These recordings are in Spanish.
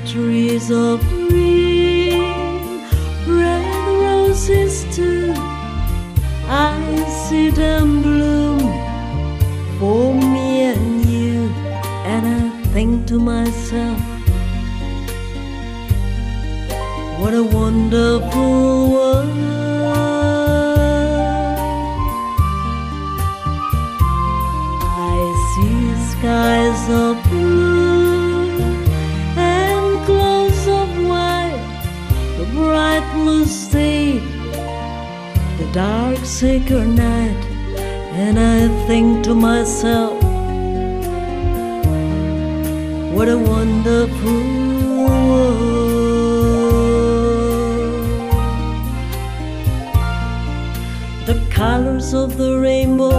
trees of green, red roses too. I see them bloom for me and you, and I think to myself, what a wonderful world. I see skies of blue and clouds of white, the bright blue sea, the dark sacred night, and I think to myself, what a wonderful world. The colors of the rainbow.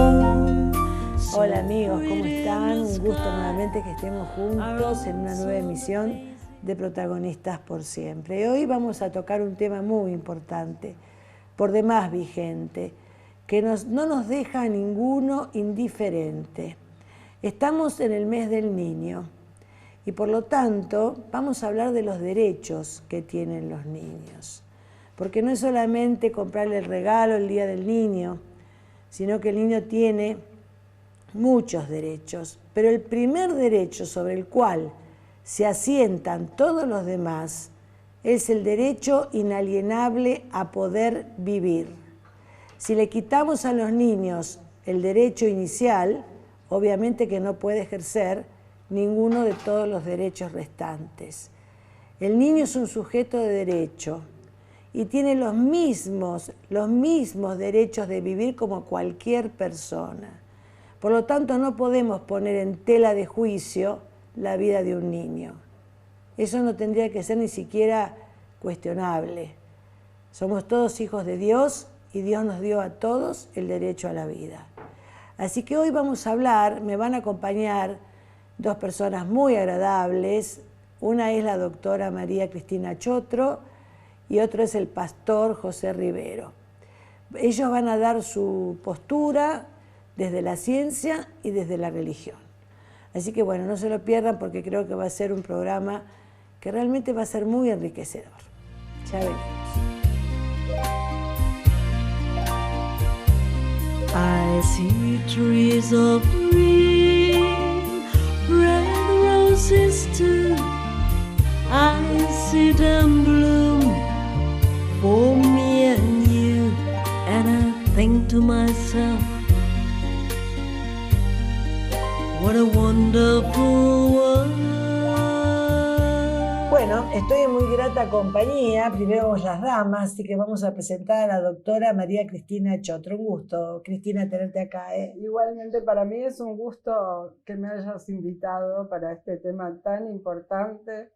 Hola amigos, ¿cómo están? Un gusto nuevamente que estemos juntos en una nueva emisión de Protagonistas por Siempre. Hoy vamos a tocar un tema muy importante, por demás vigente, que no nos deja a ninguno indiferente. Estamos en el mes del niño y por lo tanto vamos a hablar de los derechos que tienen los niños. Porque no es solamente comprarle el regalo el día del niño, sino que el niño tiene muchos derechos. Pero el primer derecho sobre el cual se asientan todos los demás es el derecho inalienable a poder vivir. Si le quitamos a los niños el derecho inicial, obviamente que no puede ejercer ninguno de todos los derechos restantes. El niño es un sujeto de derecho y tiene los mismos derechos de vivir como cualquier persona. Por lo tanto, no podemos poner en tela de juicio la vida de un niño. Eso no tendría que ser ni siquiera cuestionable. Somos todos hijos de Dios y Dios nos dio a todos el derecho a la vida. Así que hoy vamos a hablar, me van a acompañar dos personas muy agradables. Una es la doctora María Cristina Chotro y otro es el pastor José Rivero. Ellos van a dar su postura desde la ciencia y desde la religión. Así que bueno, no se lo pierdan porque creo que va a ser un programa que realmente va a ser muy enriquecedor. Ya veremos. I see trees of green, red roses too. I see them bloom for me and you, and I think to myself, what a wonderful world. Bueno, estoy en muy grata compañía. Primero vamos las damas, así que vamos a presentar a la doctora María Cristina Chotro. Un gusto, Cristina, tenerte acá. Igualmente para mí es un gusto que me hayas invitado para este tema tan importante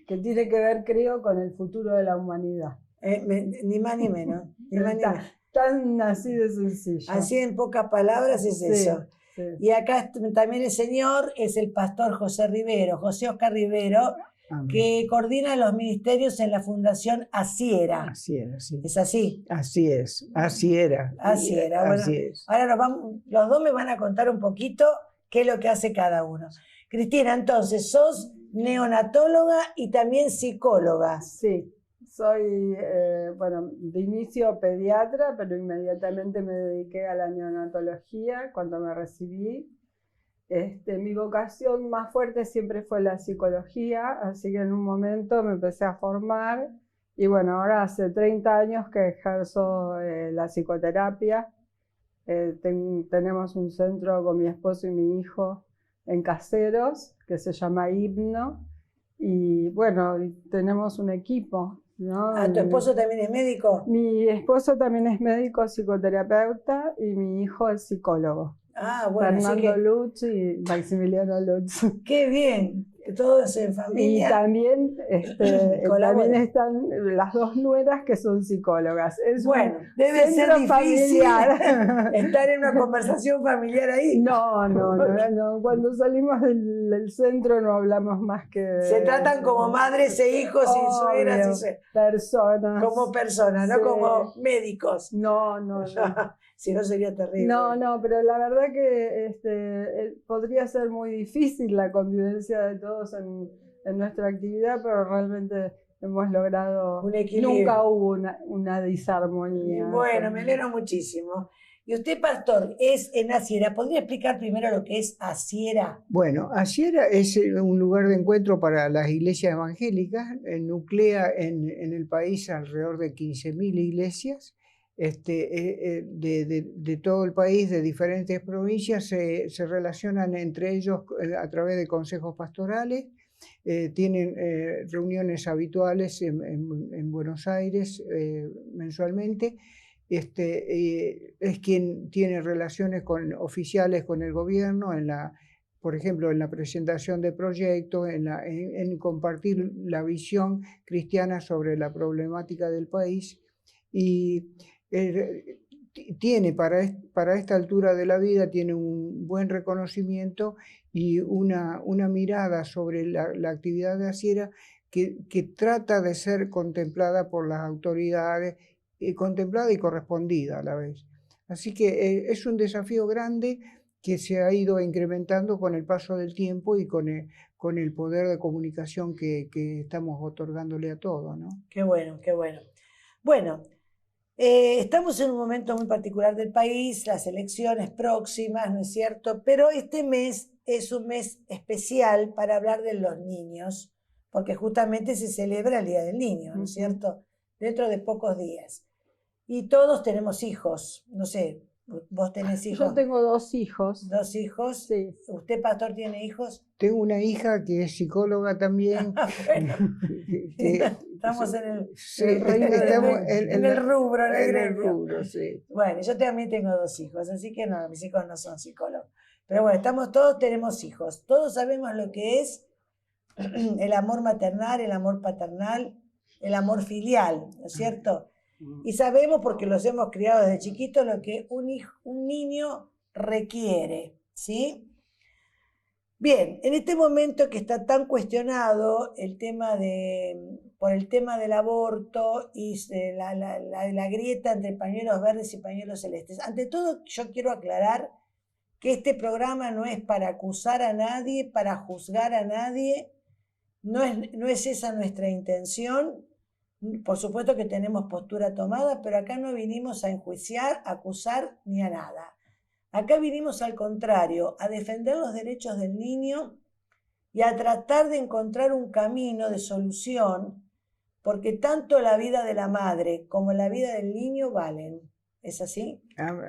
que tiene que ver, creo, con el futuro de la humanidad. Ni más ni menos. Ni más ni menos. Tan así de sencillo. Así en pocas palabras es eso. Sí. Y acá también el señor es el pastor José Rivero, José Oscar Rivero, que coordina los ministerios en la Fundación Asiera. Asiera, sí. ¿Es así? Así es, así era. Así era, bueno. Así es. Ahora los dos me van a contar un poquito qué es lo que hace cada uno. Cristina, entonces, sos neonatóloga y también psicóloga. Sí, soy, de inicio pediatra, pero inmediatamente me dediqué a la neonatología cuando me recibí. Mi vocación más fuerte siempre fue la psicología, así que en un momento me empecé a formar y bueno, ahora hace 30 años que ejerzo la psicoterapia. Tenemos un centro con mi esposo y mi hijo en Caseros que se llama Hipno y bueno, tenemos un equipo, ¿no? ¿Tu esposo también es médico? Mi esposo también es médico psicoterapeuta y mi hijo es psicólogo. Ah, bueno, Fernando Lutz y Maximiliano Lutz. ¡Qué bien! Todos en familia. Y también, también están las dos nueras que son psicólogas. Bueno, debe ser difícil estar en una conversación familiar ahí. No. Cuando salimos del centro no hablamos más que... Se tratan como madres e hijos y suegras y personas. Como personas, no como médicos. No. Si no sería terrible. No, pero la verdad que podría ser muy difícil la convivencia de todos en en nuestra actividad, pero realmente hemos logrado, un equilibrio. nunca hubo una disarmonía. Bueno, me alegro muchísimo. Y usted, pastor, es en Asiera. ¿Podría explicar primero lo que es Asiera? Bueno, Asiera es un lugar de encuentro para las iglesias evangélicas, nuclea en el país alrededor de 15.000 iglesias de todo el país, de diferentes provincias, se relacionan entre ellos a través de consejos pastorales, tienen reuniones habituales en Buenos Aires mensualmente. Es quien tiene relaciones oficiales con el gobierno, por ejemplo, en la presentación de proyectos, en compartir la visión cristiana sobre la problemática del país. Y tiene para esta altura de la vida, tiene un buen reconocimiento y una mirada sobre la actividad de Asiera que trata de ser contemplada por las autoridades, contemplada y correspondida a la vez. Así que es un desafío grande que se ha ido incrementando con el paso del tiempo y con el poder de comunicación que estamos otorgándole a todo, ¿no? Qué bueno, qué bueno. Bueno, estamos en un momento muy particular del país, las elecciones próximas, ¿no es cierto? Pero este mes es un mes especial para hablar de los niños, porque justamente se celebra el Día del Niño, ¿no es cierto? Dentro de pocos días. Y todos tenemos hijos, no sé, ¿vos tenés hijos? Yo tengo 2 hijos. ¿2 hijos? Sí. ¿Usted, pastor, tiene hijos? Tengo una hija que es psicóloga también. Bueno, estamos en el, sí, en el reino estamos en el rubro, en el rubro, sí. Bueno, yo también tengo 2 hijos, así que no, mis hijos no son psicólogos. Pero bueno, todos tenemos hijos. Todos sabemos lo que es el amor maternal, el amor paternal, el amor filial, ¿no es cierto? Y sabemos, porque los hemos criado desde chiquitos, lo que un niño requiere, ¿sí? Bien, en este momento que está tan cuestionado por el tema del aborto y la grieta entre pañuelos verdes y pañuelos celestes, ante todo yo quiero aclarar que este programa no es para acusar a nadie, para juzgar a nadie, no es esa nuestra intención. Por supuesto que tenemos postura tomada, pero acá no vinimos a enjuiciar, a acusar ni a nada. Acá vinimos al contrario, a defender los derechos del niño y a tratar de encontrar un camino de solución, porque tanto la vida de la madre como la vida del niño valen. ¿Es así?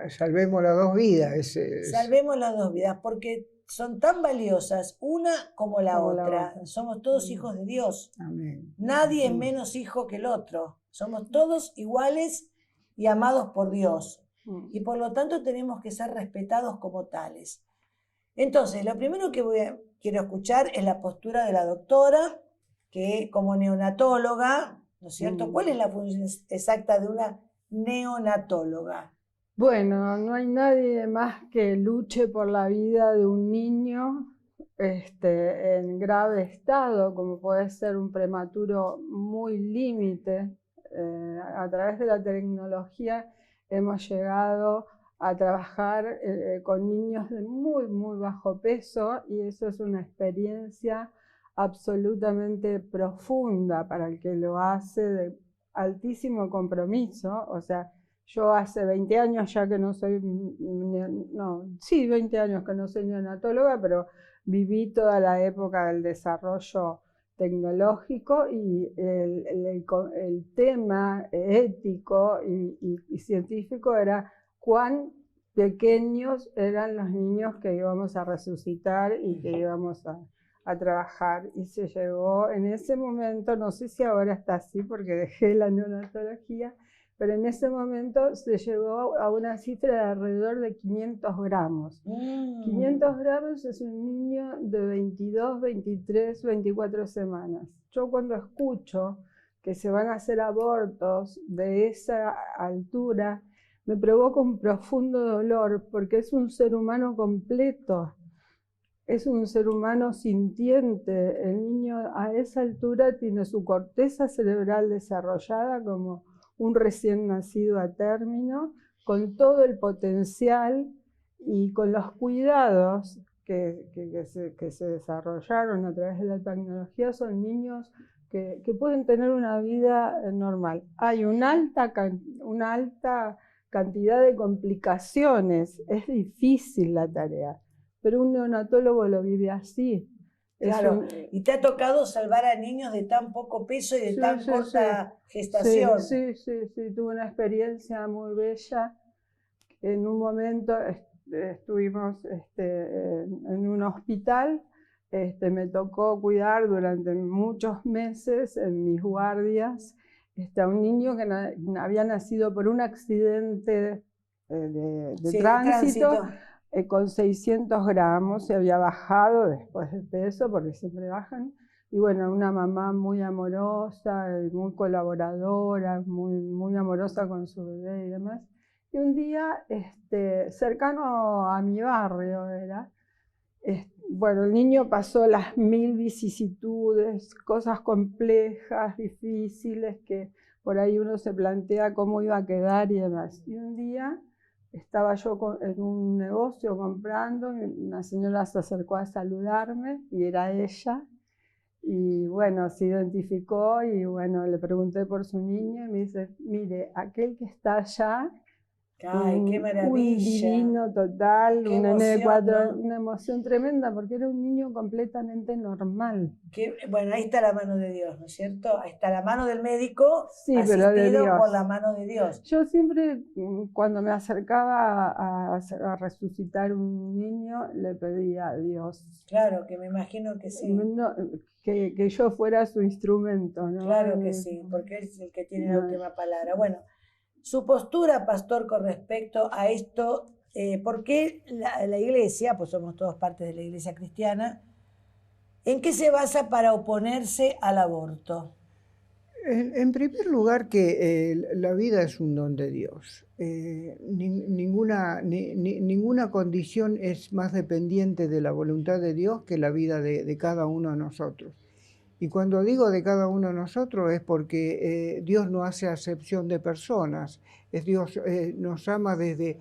Salvemos las 2 vidas. Salvemos las 2 vidas, porque son tan valiosas una como la otra. Somos todos hijos de Dios. Amén. Nadie es menos hijo que el otro. Somos todos iguales y amados por Dios. Y por lo tanto tenemos que ser respetados como tales. Entonces, lo primero que quiero escuchar es la postura de la doctora, que como neonatóloga, ¿no es cierto? ¿Cuál es la función exacta de una neonatóloga? Bueno, no hay nadie más que luche por la vida de un niño en grave estado, como puede ser un prematuro muy límite. A través de la tecnología hemos llegado a trabajar con niños de muy, muy bajo peso, y eso es una experiencia absolutamente profunda para el que lo hace, de altísimo compromiso. O sea, yo hace 20 años ya que no soy, 20 años que no soy neonatóloga, pero viví toda la época del desarrollo tecnológico, y el tema ético y científico era cuán pequeños eran los niños que íbamos a resucitar y que íbamos a trabajar. Y se llegó en ese momento, no sé si ahora está así porque dejé la neonatología, pero en ese momento se llegó a una cifra de alrededor de 500 gramos. 500 gramos es un niño de 22, 23, 24 semanas. Yo cuando escucho que se van a hacer abortos de esa altura, me provoca un profundo dolor, porque es un ser humano completo. Es un ser humano sintiente. El niño a esa altura tiene su corteza cerebral desarrollada como un recién nacido a término, con todo el potencial y con los cuidados que se desarrollaron a través de la tecnología son niños que pueden tener una vida normal. Hay una alta cantidad de complicaciones, es difícil la tarea, pero un neonatólogo lo vive así. Claro, y te ha tocado salvar a niños de tan poco peso y de tan corta gestación. Sí, tuve una experiencia muy bella. En un momento estuvimos en un hospital, me tocó cuidar durante muchos meses en mis guardias a un niño que había nacido por un accidente de tránsito. Con 600 gramos, se había bajado después del peso, porque siempre bajan. Y bueno, una mamá muy amorosa, muy colaboradora, muy amorosa con su bebé y demás. Y un día, cercano a mi barrio era, bueno, el niño pasó las 1000 vicisitudes, cosas complejas, difíciles, que por ahí uno se plantea cómo iba a quedar y demás. Y un día estaba yo en un negocio comprando, y una señora se acercó a saludarme y era ella. Y bueno, se identificó y bueno, le pregunté por su niño y me dice, mire, aquel que está allá, ¡ay, qué maravilla! Un divino total, qué un nene de 4, ¿no? Una emoción tremenda porque era un niño completamente normal. Bueno, ahí está la mano de Dios, ¿no es cierto? Ahí está la mano del médico, sí, pero asistido por la mano de Dios. Yo siempre, cuando me acercaba a resucitar un niño, le pedía a Dios. Claro, que me imagino que sí. No, que yo fuera su instrumento, ¿no? Claro que sí, porque él es el que tiene la última palabra. Bueno, su postura, pastor, con respecto a esto, ¿por qué la iglesia, pues somos todos partes de la iglesia cristiana, en qué se basa para oponerse al aborto? En primer lugar, que la vida es un don de Dios. Ninguna condición es más dependiente de la voluntad de Dios que la vida de cada uno de nosotros. Y cuando digo de cada uno de nosotros es porque Dios no hace acepción de personas. Dios nos ama desde,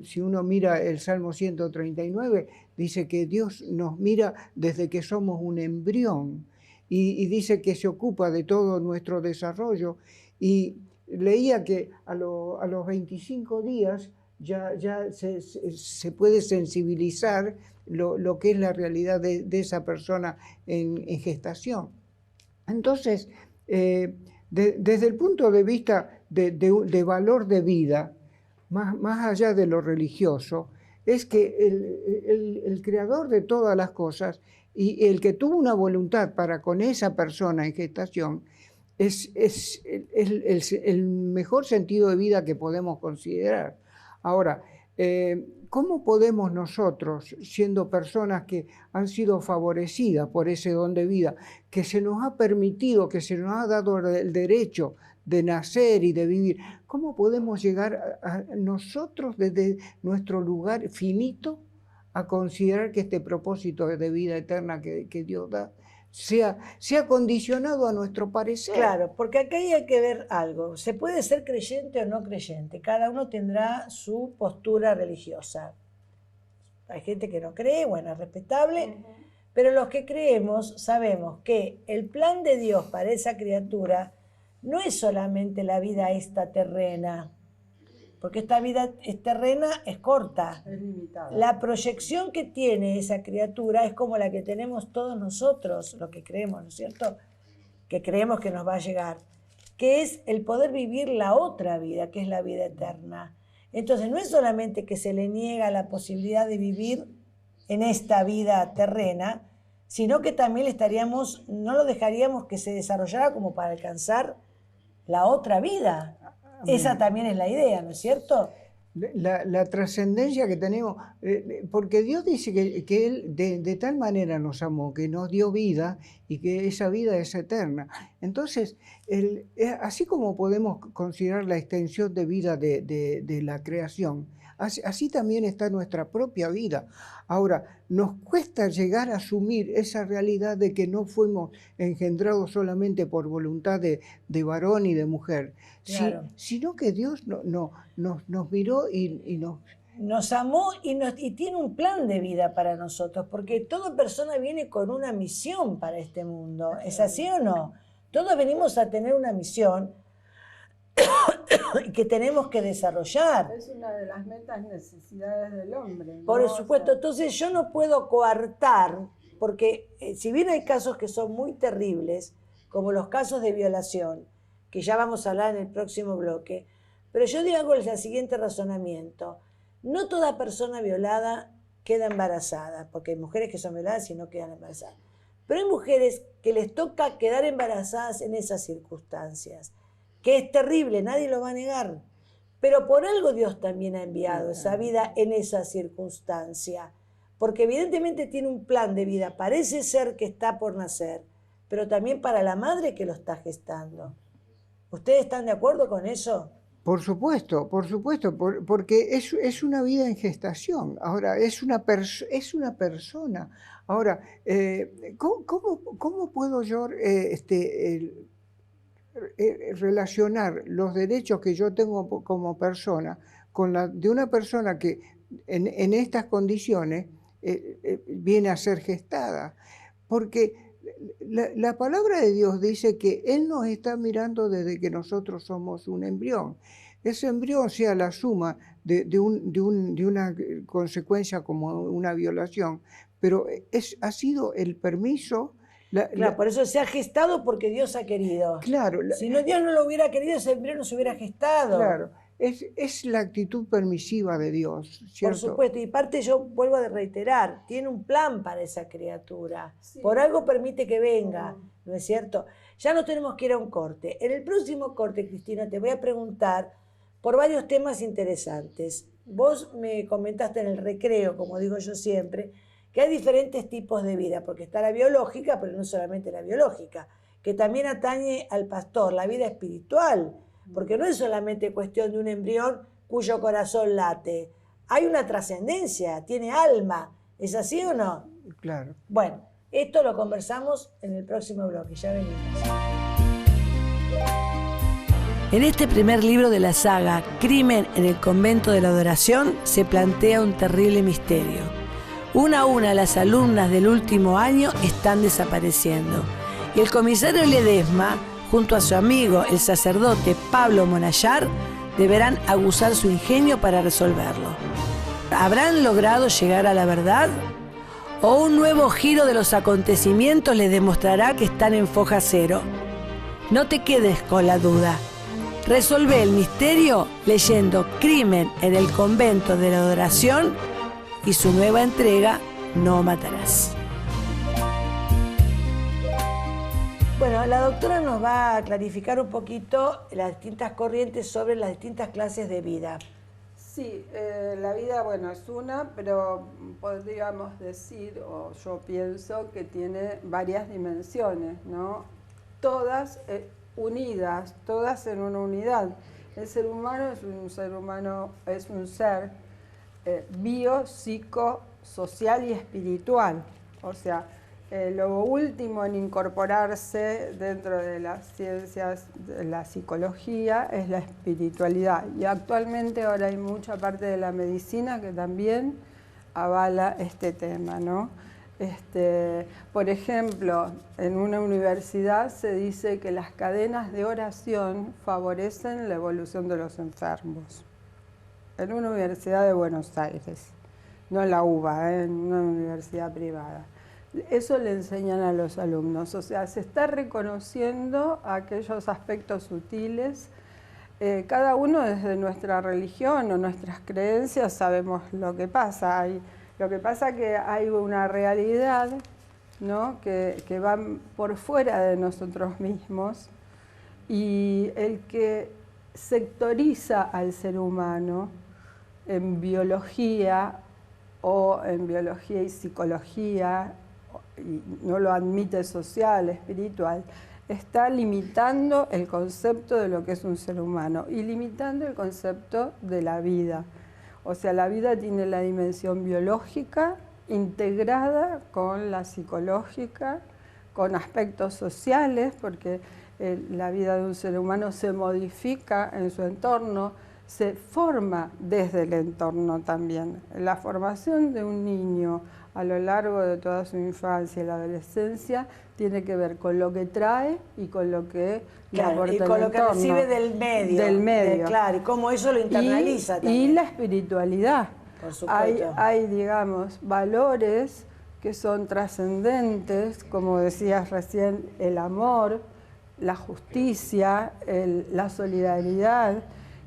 si uno mira el Salmo 139, dice que Dios nos mira desde que somos un embrión y dice que se ocupa de todo nuestro desarrollo. Y leía que a los 25 días ya se puede sensibilizar lo que es la realidad de esa persona en gestación. Entonces, desde el punto de vista de valor de vida, más allá de lo religioso, es que el creador de todas las cosas y el que tuvo una voluntad para con esa persona en gestación es el mejor sentido de vida que podemos considerar. Ahora, ¿cómo podemos nosotros, siendo personas que han sido favorecidas por ese don de vida, que se nos ha permitido, que se nos ha dado el derecho de nacer y de vivir, cómo podemos llegar a nosotros desde nuestro lugar finito a considerar que este propósito de vida eterna que Dios da sea condicionado a nuestro parecer? Claro, porque acá hay que ver algo. Se puede ser creyente o no creyente. Cada uno tendrá su postura religiosa. Hay gente que no cree, bueno, es respetable. Pero los que creemos sabemos que el plan de Dios para esa criatura no es solamente la vida esta terrena, porque esta vida terrena es corta. Es limitada. La proyección que tiene esa criatura es como la que tenemos todos nosotros, lo que creemos, ¿no es cierto? Que creemos que nos va a llegar, que es el poder vivir la otra vida, que es la vida eterna. Entonces, no es solamente que se le niega la posibilidad de vivir en esta vida terrena, sino que también no lo dejaríamos que se desarrollara como para alcanzar la otra vida. Esa también es la idea, ¿no es cierto? La trascendencia que tenemos, porque Dios dice que Él de tal manera nos amó, que nos dio vida y que esa vida es eterna. Entonces, así como podemos considerar la extensión de vida de la creación, así también está nuestra propia vida. Ahora, nos cuesta llegar a asumir esa realidad de que no fuimos engendrados solamente por voluntad de varón y de mujer, Claro. sino que Dios nos miró y Nos amó y tiene un plan de vida para nosotros, porque toda persona viene con una misión para este mundo. ¿Es así o no? Todos venimos a tener una misión que tenemos que desarrollar. Es una de las metas, necesidades del hombre, ¿no? Por supuesto, O sea, entonces yo no puedo coartar, porque si bien hay casos que son muy terribles, como los casos de violación, que ya vamos a hablar en el próximo bloque, pero yo hago el siguiente razonamiento. No toda persona violada queda embarazada, porque hay mujeres que son violadas y no quedan embarazadas. Pero hay mujeres que les toca quedar embarazadas en esas circunstancias, que es terrible, nadie lo va a negar. Pero por algo Dios también ha enviado esa vida en esa circunstancia, porque evidentemente tiene un plan de vida, parece ser que está por nacer, pero también para la madre que lo está gestando. ¿Ustedes están de acuerdo con eso? Por supuesto, porque es una vida en gestación. Ahora, es una persona. Ahora, ¿cómo puedo yo relacionar los derechos que yo tengo como persona con la de una persona que en estas condiciones viene a ser gestada? Porque la palabra de Dios dice que Él nos está mirando desde que nosotros somos un embrión. Ese embrión sea la suma de una consecuencia como una violación, pero ha sido el permiso. Claro, por eso se ha gestado porque Dios ha querido. Claro. Si no, Dios no lo hubiera querido, ese embrión no se hubiera gestado. Claro. Es la actitud permisiva de Dios, ¿cierto? Por supuesto, y parte yo vuelvo a reiterar, tiene un plan para esa criatura. Sí. Por algo permite que venga, ¿no es cierto? Ya no tenemos que ir a un corte. En el próximo corte, Cristina, te voy a preguntar por varios temas interesantes. Vos me comentaste en el recreo, como digo yo siempre, que hay diferentes tipos de vida, porque está la biológica, pero no solamente la biológica, que también atañe al pastor, la vida espiritual, porque no es solamente cuestión de un embrión cuyo corazón late. Hay una trascendencia, tiene alma. ¿Es así o no? Claro. Bueno, esto lo conversamos en el próximo bloque. Ya venimos. En este primer libro de la saga, Crimen en el Convento de la Adoración, se plantea un terrible misterio. Una a una las alumnas del último año están desapareciendo. Y el comisario Ledesma, junto a su amigo, el sacerdote Pablo Monallar, deberán aguzar su ingenio para resolverlo. ¿Habrán logrado llegar a la verdad? ¿O un nuevo giro de los acontecimientos les demostrará que están en foja cero? No te quedes con la duda. Resolve el misterio leyendo Crimen en el Convento de la Adoración y su nueva entrega, No matarás. Bueno, la doctora nos va a clarificar un poquito las distintas corrientes sobre las distintas clases de vida. Sí, la vida, bueno, es una, pero podríamos decir, o yo pienso, que tiene varias dimensiones, ¿no? Todas unidas, todas en una unidad. El ser humano es un ser bio, psico, social y espiritual. O sea, lo último en incorporarse dentro de las ciencias de la psicología es la espiritualidad. Y actualmente ahora hay mucha parte de la medicina que también avala este tema, ¿no? Por ejemplo, en una universidad se dice que las cadenas de oración favorecen la evolución de los enfermos. En una universidad de Buenos Aires, no en la UBA, en una universidad privada. Eso le enseñan a los alumnos, o sea, se está reconociendo aquellos aspectos sutiles. Cada uno desde nuestra religión o nuestras creencias sabemos lo que pasa. Lo que pasa es que hay una realidad, ¿no?, que va por fuera de nosotros mismos, y el que sectoriza al ser humano en biología o en biología y psicología, y no lo admite social, espiritual, está limitando el concepto de lo que es un ser humano y limitando el concepto de la vida. O sea, la vida tiene la dimensión biológica integrada con la psicológica, con aspectos sociales, porque la vida de un ser humano se modifica en su entorno, se forma desde el entorno también. La formación de un niño a lo largo de toda su infancia y la adolescencia tiene que ver con lo que trae y con lo que le aporta y con el lo que entorno. recibe del medio. Del medio. Claro, y cómo eso lo internaliza también. Y la espiritualidad. Por supuesto. Hay, digamos, valores que son trascendentes, como decías recién, el amor, la justicia, la solidaridad,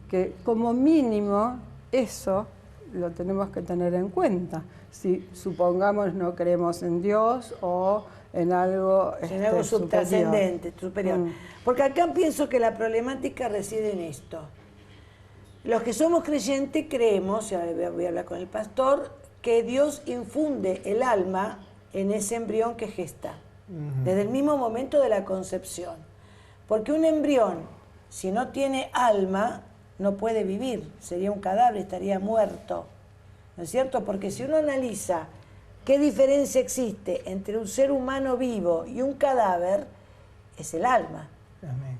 que como mínimo eso lo tenemos que tener en cuenta. Si supongamos no creemos en Dios o en algo, en algo subtrascendente, superior. Porque acá pienso que la problemática reside en esto. Los que somos creyentes creemos, ya voy a hablar con el pastor, que Dios infunde el alma en ese embrión que gesta, desde el mismo momento de la concepción. Porque un embrión, si no tiene alma, no puede vivir, sería un cadáver, estaría muerto. ¿No es cierto? Porque si uno analiza qué diferencia existe entre un ser humano vivo y un cadáver, es el alma. Amén.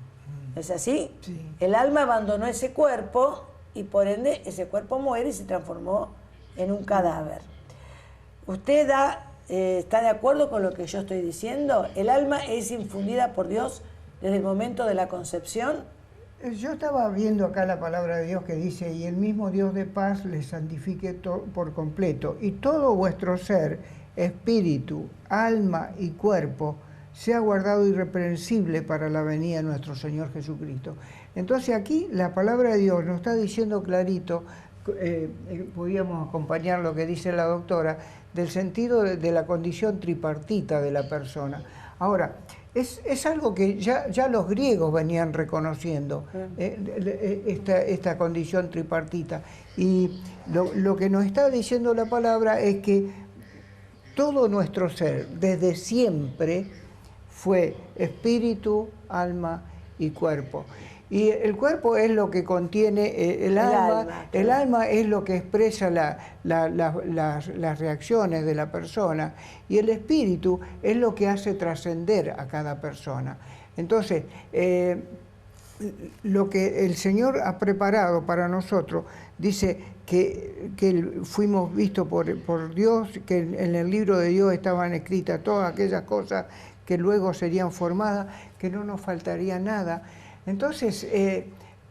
¿No es así? Sí. El alma abandonó ese cuerpo y por ende ese cuerpo muere y se transformó en un cadáver. ¿Usted está de acuerdo con lo que yo estoy diciendo? ¿El alma es infundida por Dios desde el momento de la concepción? Yo estaba viendo acá la palabra de Dios que dice, y el mismo Dios de paz les santifique por completo, y todo vuestro ser, espíritu, alma y cuerpo, sea guardado irreprensible para la venida de nuestro Señor Jesucristo. Entonces aquí la palabra de Dios nos está diciendo clarito, podíamos acompañar lo que dice la doctora, del sentido de la condición tripartita de la persona. Ahora, es algo que ya los griegos venían reconociendo, esta condición tripartita. Y lo que nos está diciendo la palabra es que todo nuestro ser, desde siempre, fue espíritu, alma y cuerpo. Y el cuerpo es lo que contiene el alma. El alma es lo que expresa las reacciones de la persona, y el espíritu es lo que hace trascender a cada persona. Entonces, lo que el Señor ha preparado para nosotros, dice que fuimos vistos por Dios, que en el libro de Dios estaban escritas todas aquellas cosas que luego serían formadas, que no nos faltaría nada. Entonces,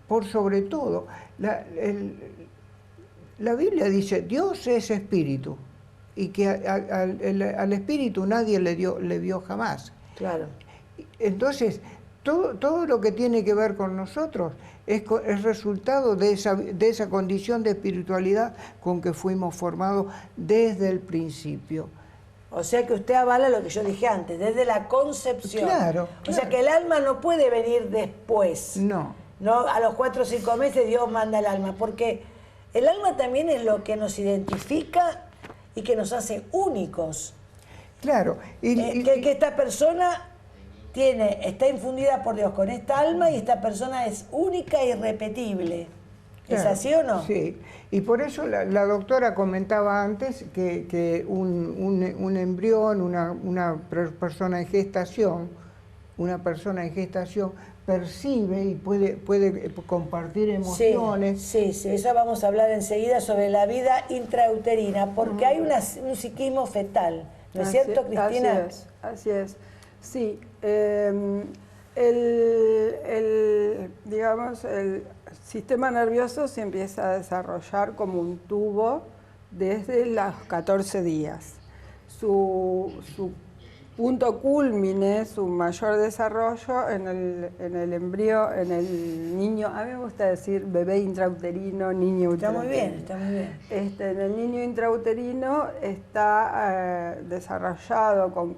por sobre todo, la Biblia dice, Dios es espíritu, y que al espíritu nadie le vio jamás. Claro. Entonces, todo lo que tiene que ver con nosotros es resultado de esa condición de espiritualidad con que fuimos formados desde el principio. O sea que usted avala lo que yo dije antes, desde la concepción. Claro. O sea que el alma no puede venir después. No. No, a los 4 o 5 meses Dios manda el alma, porque el alma también es lo que nos identifica y que nos hace únicos. Claro. Que esta persona está infundida por Dios con esta alma, y esta persona es única e irrepetible. ¿Es así o no? Sí, y por eso la doctora comentaba antes que un embrión, una persona en gestación, percibe y puede compartir emociones. Sí, eso vamos a hablar enseguida sobre la vida intrauterina, porque hay un psiquismo fetal, ¿no es cierto, Cristina? Así es. Sí, digamos, el sistema nervioso se empieza a desarrollar como un tubo desde los 14 días. Su punto cúlmine, su mayor desarrollo en el embrión, en el niño, a mí me gusta decir bebé intrauterino, niño intrauterino. Está muy bien. En el niño intrauterino está desarrollado con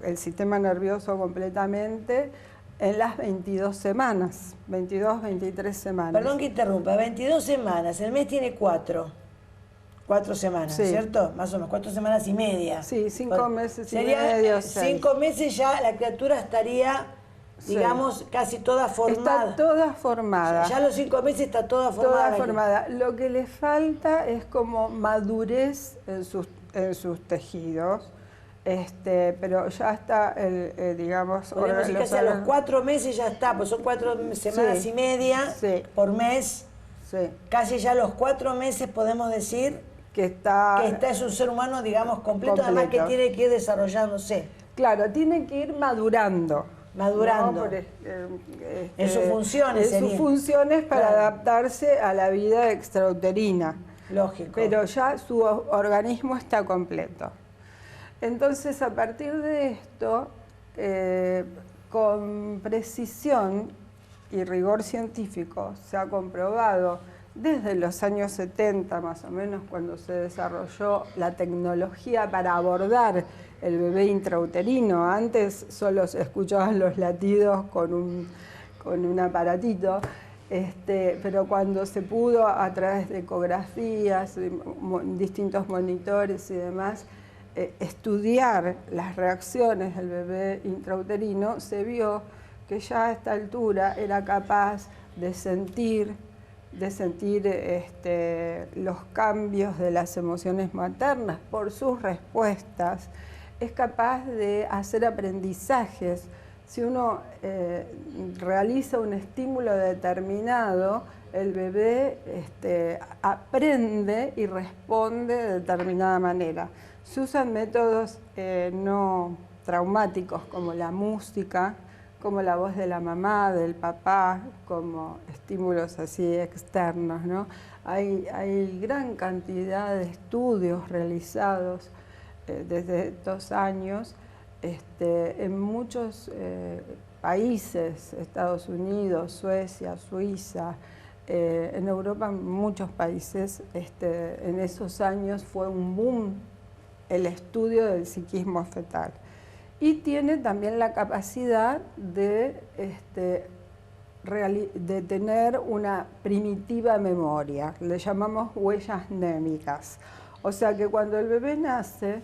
el sistema nervioso completamente en las 22 semanas, 22, 23 semanas. Perdón que interrumpa, 22 semanas, el mes tiene 4 semanas, sí. ¿Cierto? Más o menos, 4 semanas y media. Sí, 5 meses y sería, medio. 5 meses ya la criatura estaría, digamos, casi toda formada. Está toda formada. Ya a los 5 meses está toda formada. Toda formada. Lo que le falta es como madurez en sus tejidos. Pero ya está, digamos... Podemos decir que a los 4 meses ya está, pues son 4 semanas y media por mes. sí. Casi ya a los 4 meses podemos decir Que está es un ser humano, digamos, completo, además que completo. tiene que ir desarrollándose. Claro, tiene que ir madurando. Madurando. ¿No? En sus funciones En sus sería. funciones para Claro. adaptarse a la vida extrauterina. Lógico. Pero ya su organismo está completo. Entonces, a partir de esto, con precisión y rigor científico, se ha comprobado desde los años 70, más o menos, cuando se desarrolló la tecnología para abordar el bebé intrauterino. Antes solo se escuchaban los latidos con un aparatito. Pero cuando se pudo, a través de ecografías, distintos monitores y demás, estudiar las reacciones del bebé intrauterino, se vio que ya a esta altura era capaz de sentir los cambios de las emociones maternas por sus respuestas, es capaz de hacer aprendizajes. Si uno realiza un estímulo determinado, el bebé aprende y responde de determinada manera. Se usan métodos no traumáticos como la música, como la voz de la mamá, del papá, como estímulos así externos, ¿no? Hay gran cantidad de estudios realizados desde estos años en muchos países, Estados Unidos, Suecia, Suiza, en Europa, en muchos países. En esos años fue un boom el estudio del psiquismo fetal. Y tiene también la capacidad de tener una primitiva memoria, le llamamos huellas mnémicas. O sea que cuando el bebé nace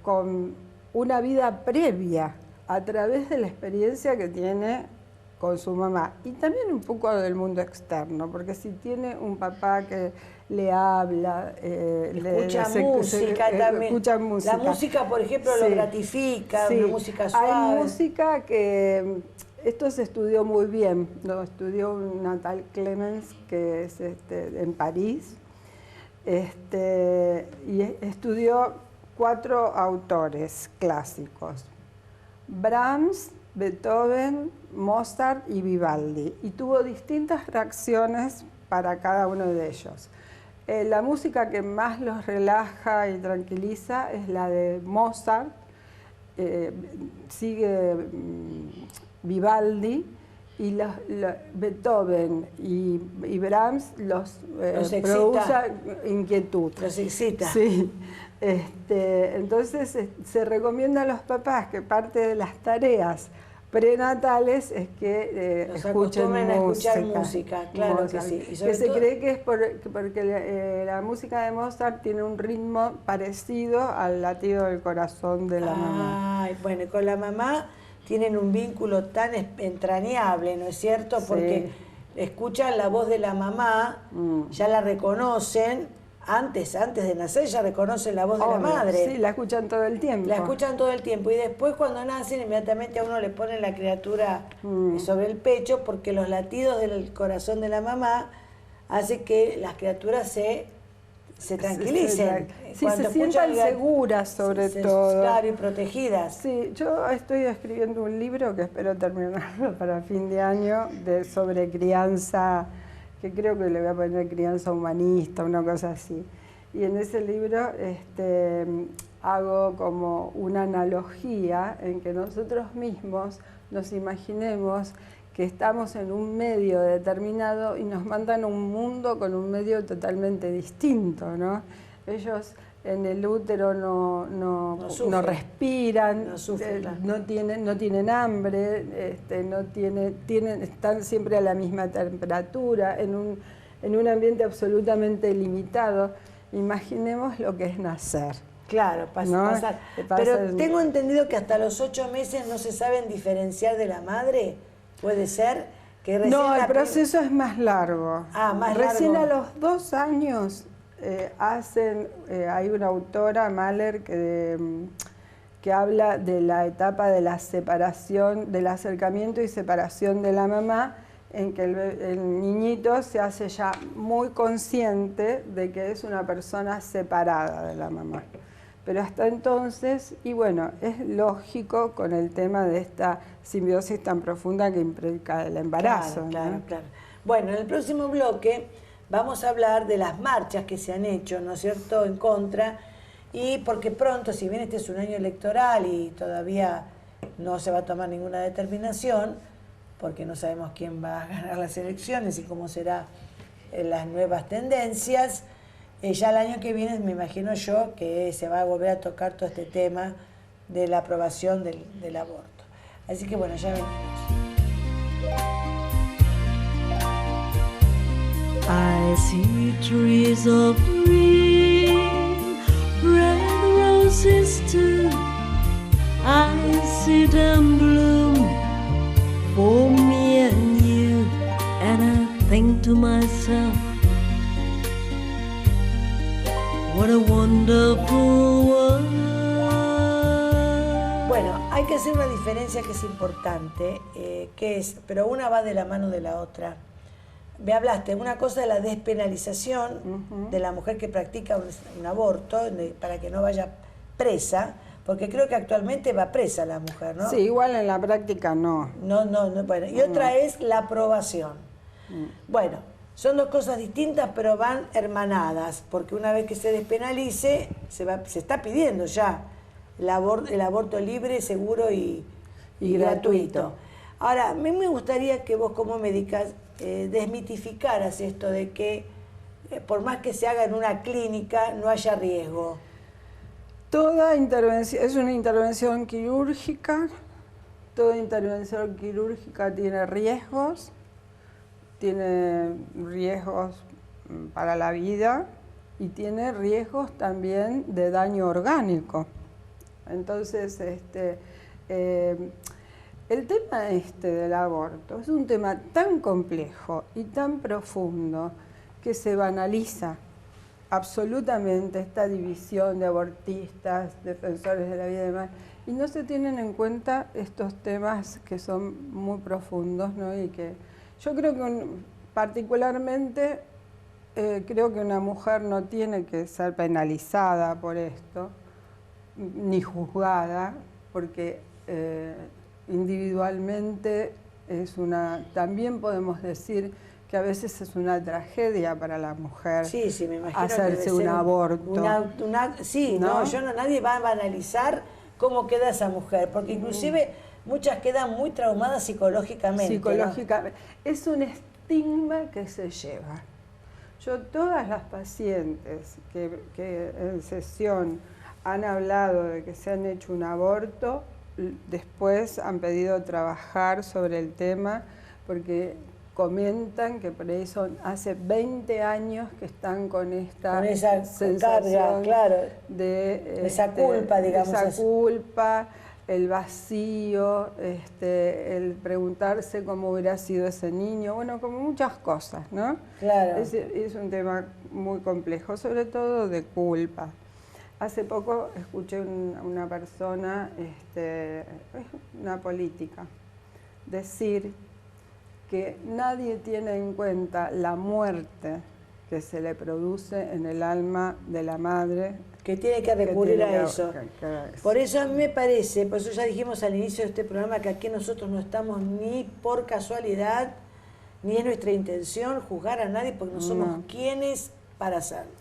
con una vida previa a través de la experiencia que tiene con su mamá y también un poco del mundo externo, porque si tiene un papá que le habla, escucha música también. Escucha música. La música, por ejemplo, Sí. lo gratifica, Sí. una música suave. Hay música que esto se estudió muy bien, lo estudió una tal Clemens que es en París, y estudió 4 autores clásicos: Brahms, Beethoven, Mozart y Vivaldi, y tuvo distintas reacciones para cada uno de ellos. La música que más los relaja y tranquiliza es la de Mozart, sigue Vivaldi, y Beethoven y Brahms los produce inquietud. Los excita. Sí. Entonces se recomienda a los papás que parte de las tareas prenatales es que escuchen música, claro Mozart, que sí. Y que se cree que es porque la música de Mozart tiene un ritmo parecido al latido del corazón de la mamá. Ay, bueno, y con la mamá tienen un vínculo tan entrañable, ¿no es cierto? Porque escuchan la voz de la mamá, ya la reconocen. Antes de nacer ya reconocen la voz de la madre. Sí, la escuchan todo el tiempo. La escuchan todo el tiempo. Y después cuando nacen, inmediatamente a uno le ponen la criatura sobre el pecho, porque los latidos del corazón de la mamá hacen que las criaturas se tranquilicen. Sí, se sientan seguras sobre todo. Claro, y protegidas. Sí, yo estoy escribiendo un libro que espero terminarlo para fin de año sobre crianza, que creo que le voy a poner crianza humanista, una cosa así. Y en ese libro hago como una analogía en que nosotros mismos nos imaginemos que estamos en un medio determinado y nos mandan a un mundo con un medio totalmente distinto, ¿no? Ellos en el útero no respiran, no tienen hambre, están siempre a la misma temperatura, en un ambiente absolutamente limitado. Imaginemos lo que es nacer. Claro, pasar. Pero tengo entendido que hasta los 8 meses no se saben diferenciar de la madre. ¿Puede ser? Que recién no, el proceso es más largo. Recién largo. A los 2 años hay una autora, Mahler, que habla de la etapa de la separación, del acercamiento y separación de la mamá, en que el niñito se hace ya muy consciente de que es una persona separada de la mamá. Pero hasta entonces, y bueno, es lógico con el tema de esta simbiosis tan profunda que implica el embarazo. Claro, ¿no? claro. Bueno, en el próximo bloque vamos a hablar de las marchas que se han hecho, ¿no es cierto?, en contra, y porque pronto, si bien este es un año electoral y todavía no se va a tomar ninguna determinación, porque no sabemos quién va a ganar las elecciones y cómo serán las nuevas tendencias, ya el año que viene me imagino yo que se va a volver a tocar todo este tema de la aprobación del aborto. Así que bueno, ya venimos. I see trees of green, red roses too. I see them bloom for me and you, and I think to myself, what a wonderful world. Bueno, hay que hacer una diferencia que es importante, pero una va de la mano de la otra. Me hablaste, una cosa de la despenalización de la mujer que practica un aborto para que no vaya presa, porque creo que actualmente va presa la mujer, ¿no? Sí, igual en la práctica no. No, bueno. Y otra es la aprobación. Bueno, son dos cosas distintas, pero van hermanadas, porque una vez que se despenalice, se está pidiendo ya el aborto libre, seguro y gratuito. Ahora, a mí me gustaría que vos como médica desmitificaras esto de que por más que se haga en una clínica no haya riesgo. Toda intervención es una intervención quirúrgica, toda intervención quirúrgica tiene riesgos para la vida y tiene riesgos también de daño orgánico. Entonces, el tema del aborto es un tema tan complejo y tan profundo que se banaliza absolutamente esta división de abortistas, defensores de la vida y demás, y no se tienen en cuenta estos temas que son muy profundos, ¿no? Y que yo creo que particularmente creo que una mujer no tiene que ser penalizada por esto, ni juzgada, porque individualmente también podemos decir que a veces es una tragedia para la mujer me imagino hacerse un aborto. Nadie va a banalizar cómo queda esa mujer, porque inclusive muchas quedan muy traumadas psicológicamente. ¿No? Es un estigma que se lleva. Yo todas las pacientes que en sesión han hablado de que se han hecho un aborto, después han pedido trabajar sobre el tema porque comentan que por ahí hace 20 años que están con esa sensación carga, claro, de esa culpa, digamos. Esa culpa, el vacío, el preguntarse cómo hubiera sido ese niño, bueno, como muchas cosas, ¿no? Claro. Es un tema muy complejo, sobre todo de culpa. Hace poco escuché una persona, una política, decir que nadie tiene en cuenta la muerte que se le produce en el alma de la madre. Que tiene que recurrir a eso. Por eso a mí me parece, por eso ya dijimos al inicio de este programa que aquí nosotros no estamos ni por casualidad, ni es nuestra intención juzgar a nadie porque no somos quienes para hacerlo.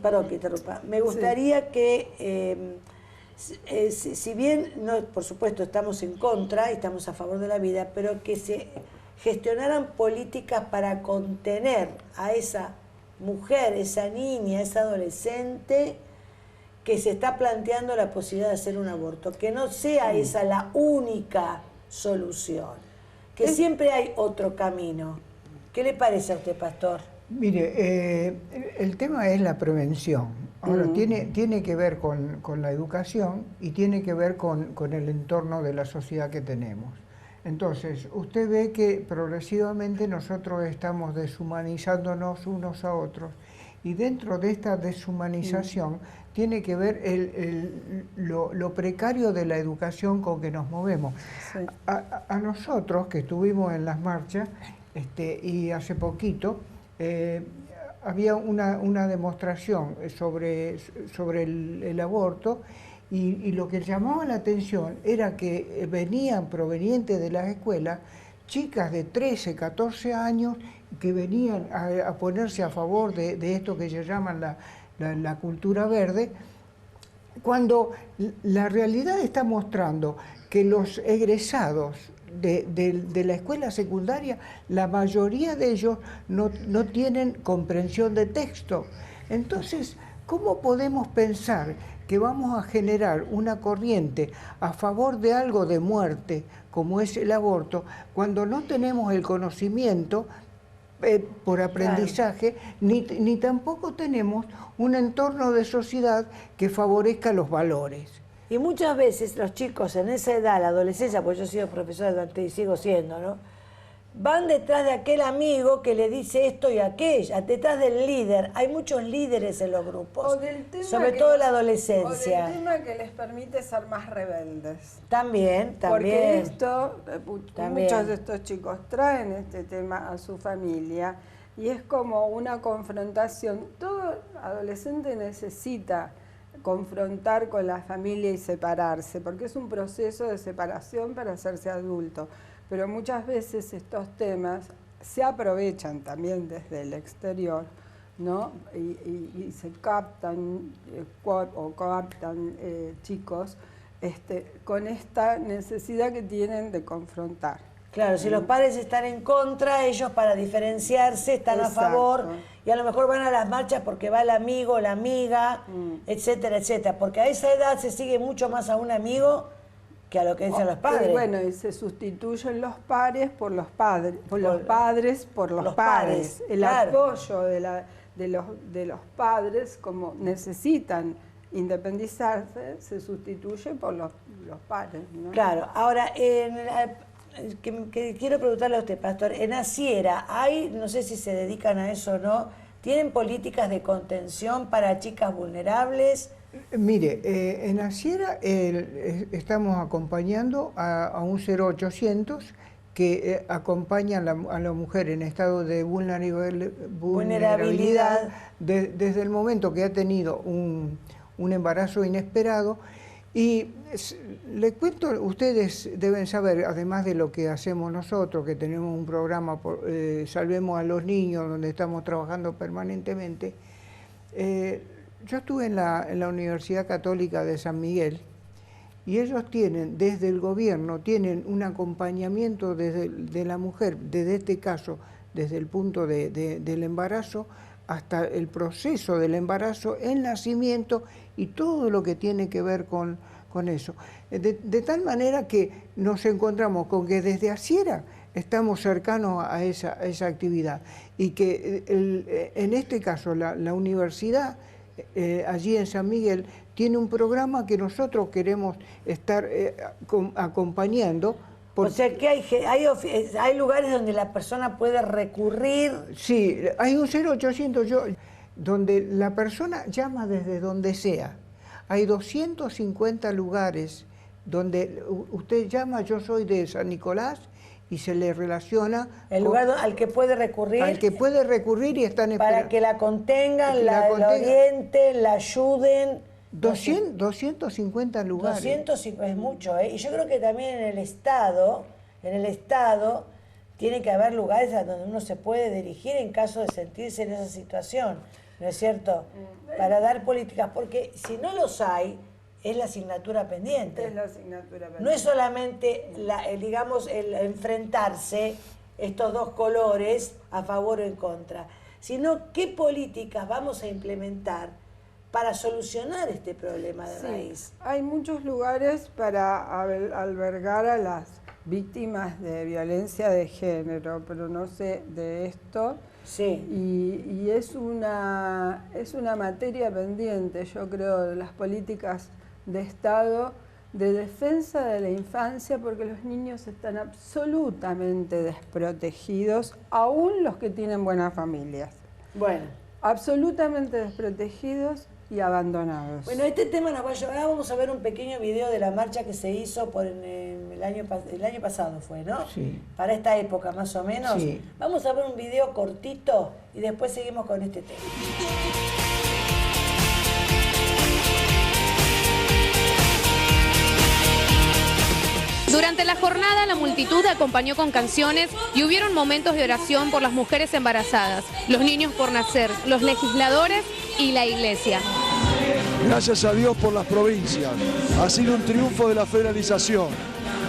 Perdón que interrumpa, me gustaría que, si bien, no, por supuesto, estamos en contra y estamos a favor de la vida, pero que se gestionaran políticas para contener a esa mujer, esa niña, esa adolescente que se está planteando la posibilidad de hacer un aborto, que no sea esa la única solución, que siempre hay otro camino. ¿Qué le parece a usted, pastor? Mire, el tema es la prevención. Ahora, tiene que ver con la educación y tiene que ver con el entorno de la sociedad que tenemos. Entonces, usted ve que progresivamente nosotros estamos deshumanizándonos unos a otros, y dentro de esta deshumanización tiene que ver lo precario de la educación con que nos movemos. Sí. A nosotros que estuvimos en las marchas, y hace poquito, había una demostración sobre el aborto, y lo que llamaba la atención era que venían provenientes de las escuelas chicas de 13, 14 años que venían a ponerse a favor de esto que se llaman la cultura verde, cuando la realidad está mostrando que los egresados de la escuela secundaria, la mayoría de ellos no tienen comprensión de texto. Entonces, ¿cómo podemos pensar que vamos a generar una corriente a favor de algo de muerte, como es el aborto, cuando no tenemos el conocimiento por aprendizaje, ni tampoco tenemos un entorno de sociedad que favorezca los valores? Y muchas veces los chicos en esa edad, la adolescencia, pues yo he sido profesora durante y sigo siendo, ¿no? Van detrás de aquel amigo que le dice esto y aquello, detrás del líder. Hay muchos líderes en los grupos, sobre todo en la adolescencia. O del tema que les permite ser más rebeldes. También. Porque muchos de estos chicos traen este tema a su familia y es como una confrontación. Todo adolescente necesita confrontar con la familia y separarse, porque es un proceso de separación para hacerse adulto. Pero muchas veces estos temas se aprovechan también desde el exterior, ¿no? Y se captan chicos con esta necesidad que tienen de confrontar. Claro, si los padres están en contra, ellos para diferenciarse están a favor, y a lo mejor van a las marchas porque va el amigo, la amiga, etcétera, etcétera. Porque a esa edad se sigue mucho más a un amigo que a lo que dicen los padres. Y bueno, y se sustituyen los pares por los padres, los padres por los pares. El apoyo de los padres, como necesitan independizarse, se sustituye por los pares, ¿no? Claro, ahora, que quiero preguntarle a usted, Pastor, en Asiera, ¿hay, no sé si se dedican a eso o no, tienen políticas de contención para chicas vulnerables? Mire, en Asiera estamos acompañando a un 0800 que acompaña a la mujer en estado de vulnerabilidad desde el momento que ha tenido un embarazo inesperado. Y le cuento, ustedes deben saber, además de lo que hacemos nosotros, que tenemos un programa, Salvemos a los Niños, donde estamos trabajando permanentemente. Yo estuve en la Universidad Católica de San Miguel, y ellos tienen, desde el gobierno, tienen un acompañamiento de la mujer, desde este caso, desde el punto del embarazo, hasta el proceso del embarazo, el nacimiento y todo lo que tiene que ver con eso. De tal manera que nos encontramos con que desde Asiera estamos cercanos a esa actividad, y que en este caso la universidad allí en San Miguel tiene un programa que nosotros queremos estar acompañando. O sea que hay lugares donde la persona puede recurrir. Sí, hay un 0800 donde la persona llama desde donde sea. Hay 250 lugares donde usted llama, yo soy de San Nicolás, y se le relaciona... El lugar al que puede recurrir. Al que puede recurrir y están esperando. Para que la contengan, la orienten, la ayuden. 250 lugares. 250 es mucho, ¿eh? Y yo creo que también en el Estado tiene que haber lugares a donde uno se puede dirigir en caso de sentirse en esa situación, ¿no es cierto? Para dar políticas, porque si no los hay, es la asignatura pendiente. Es la asignatura pendiente. No es solamente, el enfrentarse estos dos colores a favor o en contra, sino qué políticas vamos a implementar para solucionar este problema de raíz. Hay muchos lugares para albergar a las víctimas de violencia de género, pero no sé de esto. Sí. Y es una materia pendiente, yo creo, de las políticas de Estado, de defensa de la infancia, porque los niños están absolutamente desprotegidos, aún los que tienen buenas familias. Bueno. Absolutamente desprotegidos y abandonados. Bueno, este tema nos va a llevar, ahora vamos a ver un pequeño video de la marcha que se hizo por el año pasado fue, ¿no? Sí. Para esta época más o menos. Sí. Vamos a ver un video cortito y después seguimos con este tema. Durante la jornada, la multitud acompañó con canciones y hubieron momentos de oración por las mujeres embarazadas, los niños por nacer, los legisladores y la iglesia. Gracias a Dios por las provincias. Ha sido un triunfo de la federalización.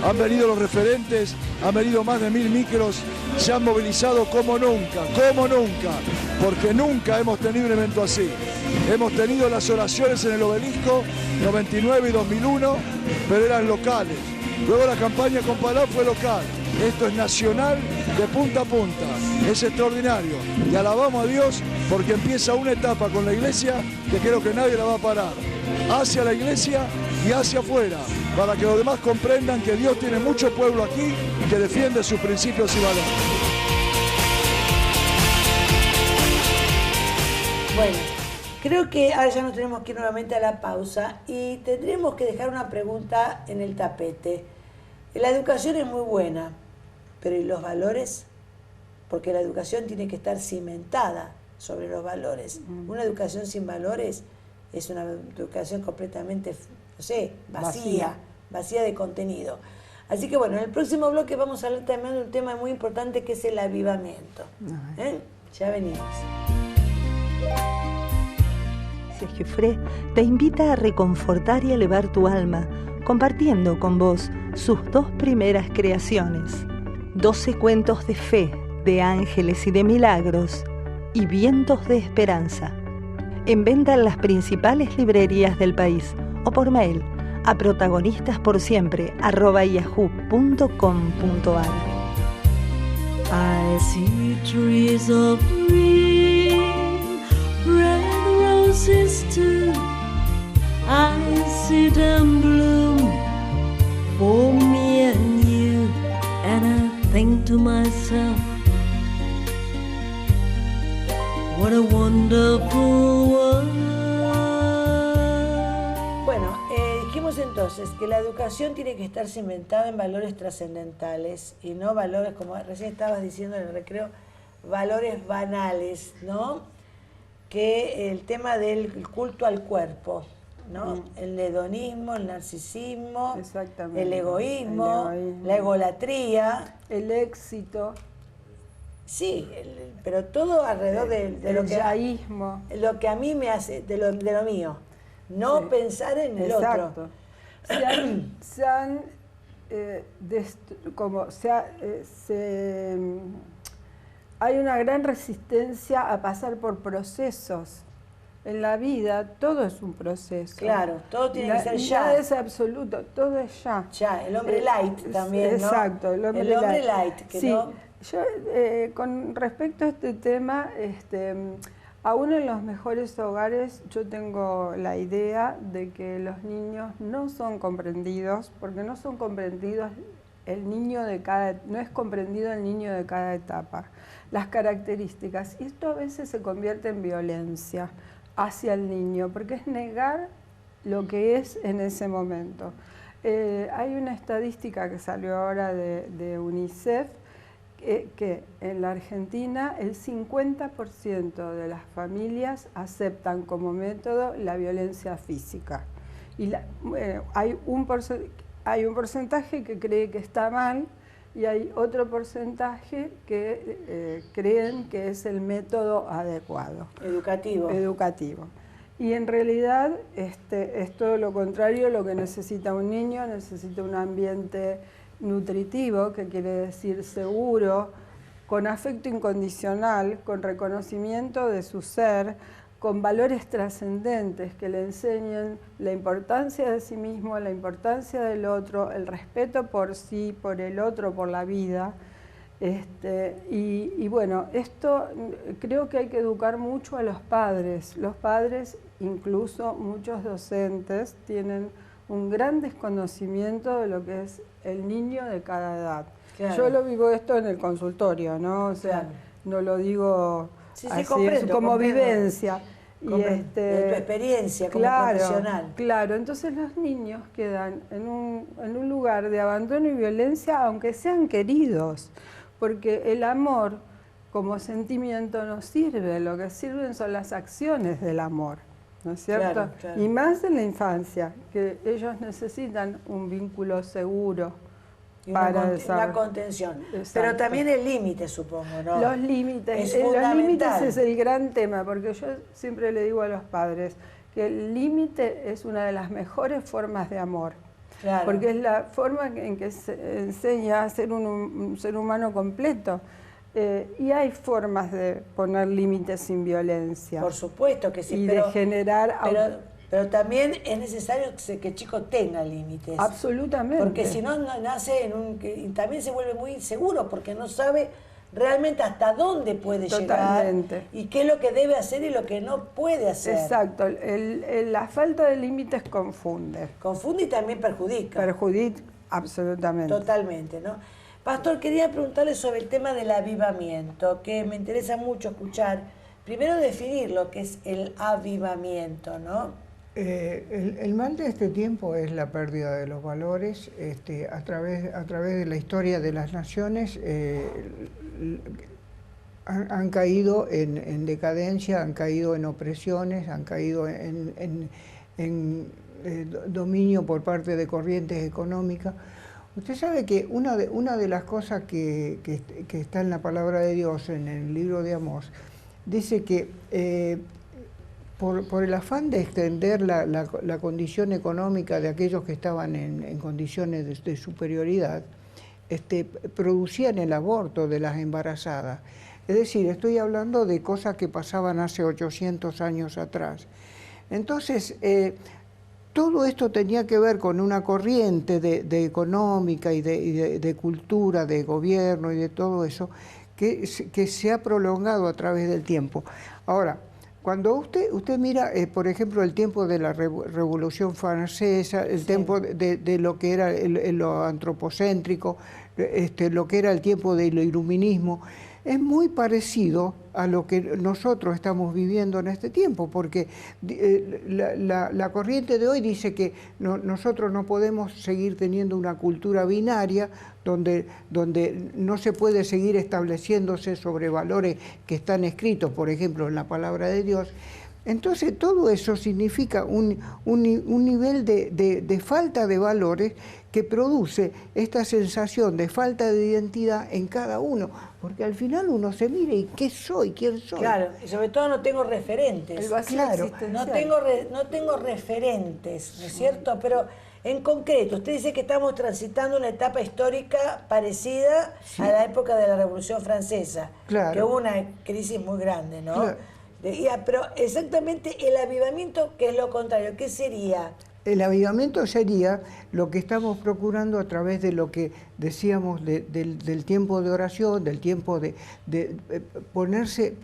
Han venido los referentes, han venido más de 1000 micros, se han movilizado como nunca, porque nunca hemos tenido un evento así. Hemos tenido las oraciones en el obelisco, 99 y 2001, pero eran locales. Luego la campaña con Palau fue local. Esto es nacional de punta a punta. Es extraordinario. Y alabamos a Dios porque empieza una etapa con la iglesia que creo que nadie la va a parar. Hacia la iglesia y hacia afuera, para que los demás comprendan que Dios tiene mucho pueblo aquí que defiende sus principios y valores. Bueno, creo que ahora ya nos tenemos que ir nuevamente a la pausa y tendremos que dejar una pregunta en el tapete. La educación es muy buena, pero ¿y los valores? Porque la educación tiene que estar cimentada sobre los valores. Una educación sin valores es una educación completamente, no sé, vacía de contenido. Así que bueno, en el próximo bloque vamos a hablar también de un tema muy importante que es el avivamiento. Ya venimos. Sergio Fré te invita a reconfortar y elevar tu alma, compartiendo con vos sus 2 primeras creaciones, 12 cuentos de fe, de ángeles y de milagros, y vientos de esperanza. En venta en las principales librerías del país o por mail a protagonistasporsiempre@yahoo.com.ar. I see trees of green, red roses too. I see them bloom for me and you, and I think to myself, what a wonderful world. Bueno, dijimos entonces que la educación tiene que estar cimentada en valores trascendentales y no valores, como recién estabas diciendo en el recreo, valores banales, ¿no? Que el tema del culto al cuerpo, ¿no? El hedonismo, el narcisismo, el egoísmo, la egolatría, el éxito. Sí, pero todo alrededor de lo que a mí me hace, de lo mío. No pensar en el otro. Hay una gran resistencia a pasar por procesos. En la vida todo es un proceso. Claro, todo tiene que ser ya. Nada es absoluto, todo es ya. Ya, el hombre light también, ¿no? Exacto, el hombre light. Que sí, no... yo con respecto a este tema, aún en los mejores hogares yo tengo la idea de que los niños no son comprendidos, porque no son comprendidos no es comprendido el niño de cada etapa, las características. Y esto a veces se convierte en violencia hacia el niño, porque es negar lo que es en ese momento. Hay una estadística que salió ahora de UNICEF, que en la Argentina el 50% de las familias aceptan como método la violencia física. Y hay un porcentaje que cree que está mal y hay otro porcentaje que creen que es el método adecuado. Educativo. Y en realidad es todo lo contrario lo que necesita un niño. Necesita un ambiente nutritivo, que quiere decir seguro, con afecto incondicional, con reconocimiento de su ser, con valores trascendentes que le enseñen la importancia de sí mismo, la importancia del otro, el respeto por sí, por el otro, por la vida. Y bueno, esto creo que hay que educar mucho a los padres. Los padres, incluso muchos docentes, tienen un gran desconocimiento de lo que es el niño de cada edad. Claro. Yo lo vivo esto en el consultorio, ¿no? O sea, Claro. no lo digo Sí, sí, así, comprendo, es como comprendo. vivencia. Comprendo. De tu experiencia como profesional. Claro, entonces los niños quedan en un lugar de abandono y violencia, aunque sean queridos, porque el amor como sentimiento no sirve, lo que sirven son las acciones del amor, ¿no es cierto? Claro, claro. Y más en la infancia, que ellos necesitan un vínculo seguro Y para una desarrollar. contención. Exacto. Pero también el límite, supongo, ¿no? Los límites. Es Los límites fundamental. es el gran tema, porque yo siempre le digo a los padres que el límite es una de las mejores formas de amor. Claro. Porque es la forma en que se enseña a ser un ser humano completo. Y hay formas de poner límites sin violencia. Por supuesto que sí, y pero, de generar... pero también es necesario que el chico tenga límites. Absolutamente. Porque si no, nace y también se vuelve muy inseguro, porque no sabe realmente hasta dónde puede Totalmente. llegar y qué es lo que debe hacer y lo que no puede hacer. Exacto. La falta de límites confunde. Confunde y también perjudica. Perjudica absolutamente. Totalmente, ¿no? Pastor, quería preguntarle sobre el tema del avivamiento, que me interesa mucho escuchar. Primero definir lo que es el avivamiento, ¿no? El mal de este tiempo es la pérdida de los valores. A través de la historia de las naciones han caído en decadencia, han caído en opresiones, han caído en dominio por parte de corrientes económicas. Usted sabe que una de las cosas que está en la palabra de Dios, en el libro de Amós, dice que por el afán de extender la condición económica de aquellos que estaban en condiciones de superioridad, producían el aborto de las embarazadas. Es decir, estoy hablando de cosas que pasaban hace 800 años atrás. Entonces, todo esto tenía que ver con una corriente de económica y de cultura, de gobierno y de todo eso, que se ha prolongado a través del tiempo. Ahora, cuando usted mira, por ejemplo, el tiempo de la Revolución Francesa, el tiempo de lo que era lo antropocéntrico, lo que era el tiempo del iluminismo, es muy parecido a lo que nosotros estamos viviendo en este tiempo, porque la corriente de hoy dice que nosotros no podemos seguir teniendo una cultura binaria donde no se puede seguir estableciéndose sobre valores que están escritos, por ejemplo, en la palabra de Dios. Entonces todo eso significa un nivel de falta de valores que produce esta sensación de falta de identidad en cada uno, porque al final uno se mira y ¿qué soy? ¿Quién soy? Claro, y sobre todo no tengo referentes. El vacío existencial. No tengo referentes, ¿no es cierto? Pero en concreto, usted dice que estamos transitando una etapa histórica parecida a la época de la Revolución Francesa, Claro. que hubo una crisis muy grande, ¿no? Claro. Pero exactamente el avivamiento, que es lo contrario, ¿qué sería? El avivamiento sería lo que estamos procurando a través de lo que decíamos del tiempo de oración, del tiempo de ponerse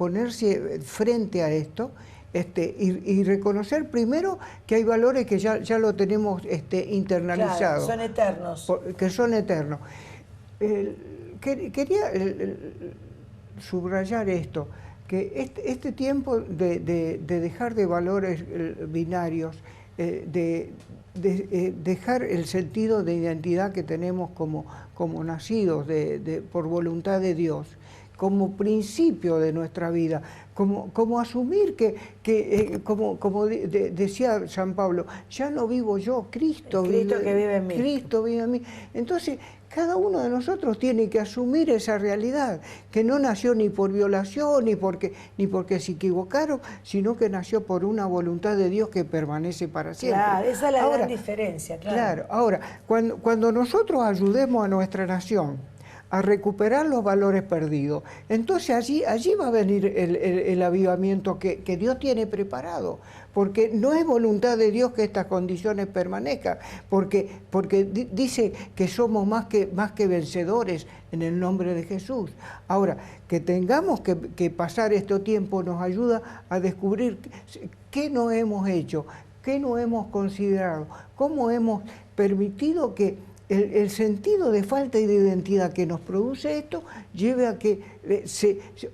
frente a esto, y reconocer primero que hay valores que ya lo tenemos internalizados. Claro, son eternos. Que son eternos. Quería subrayar esto, que este tiempo de dejar de valores binarios, dejar el sentido de identidad que tenemos como nacidos por voluntad de Dios, como principio de nuestra vida, como asumir como decía San Pablo, ya no vivo yo, Cristo vive en mí. Cristo vive en mí. Entonces, cada uno de nosotros tiene que asumir esa realidad, que no nació ni por violación, ni porque se equivocaron, sino que nació por una voluntad de Dios que permanece para siempre. Claro, esa es la gran diferencia, claro. Claro, ahora, cuando nosotros ayudemos a nuestra nación a recuperar los valores perdidos, entonces allí va a venir el avivamiento que Dios tiene preparado, porque no es voluntad de Dios que estas condiciones permanezcan, porque dice que somos más que vencedores en el nombre de Jesús. Ahora, que tengamos que pasar este tiempo nos ayuda a descubrir qué no hemos hecho, ¿Qué no hemos considerado? ¿Cómo hemos permitido que el sentido de falta de identidad que nos produce esto lleve a que